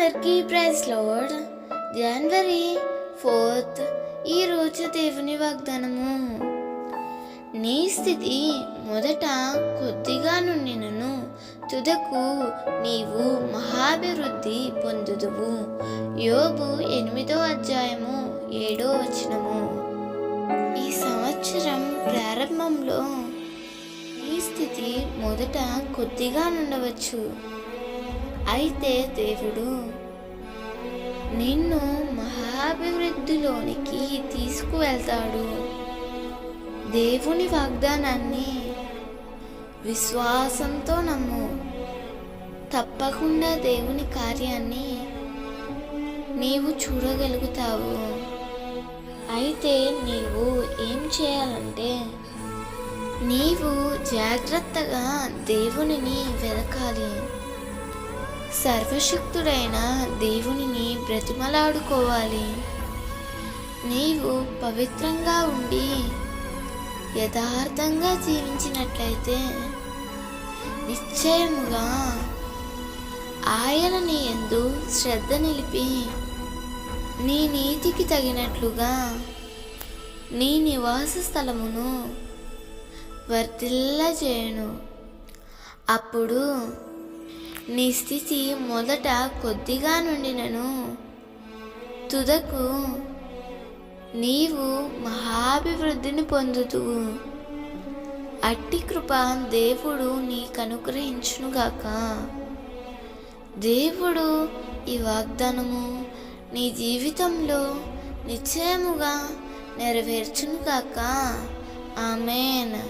అందరికీ praise lord. జనవరి 4 ఈరోజు దేవుని వాగ్దానము. నీ స్థితి మొదట కొద్దిగా నుండినను తుదకు నీవు మహాభివృద్ధి పొందుదువు. యోబు 8వ అధ్యాయము 7వ వచనము. ఈ సంవత్సరం ప్రారంభంలో నీ స్థితి మొదట కొద్దిగా నుండవచ్చు, అయితే దేవుడు నిన్ను మహాభివృద్ధిలోనికి తీసుకువెళ్తాడు. దేవుని వాగ్దానాన్ని విశ్వాసంతో నమ్ము. తప్పకుండా దేవుని కార్యాన్ని నీవు చూడగలుగుతావు. అయితే నీవు ఏం చేయాలంటే నీవు జాగ్రత్తగా దేవునిని వెతకాలి. సర్వశక్తుడైన దేవునిని బ్రతిమలాడుకోవాలి. నీవు పవిత్రంగా ఉండి యథార్థంగా జీవించినట్లయితే నిశ్చయముగా ఆయన నీ యందు శ్రద్ధ నిలిపి నీ నీతికి తగినట్లుగా నీ నివాస స్థలమును వర్ధిల్లజేయును. అప్పుడు నీ స్థితి మొదట కొద్దిగా నుండినను తుదకు నీవు మహాభివృద్ధిని పొందుతువు. అట్టి కృప దేవుడు నీకు అనుగ్రహించునుగాక. దేవుడు ఈ వాగ్దానము నీ జీవితంలో నిశ్చయముగా నెరవేర్చునుగాక. ఆమేన్.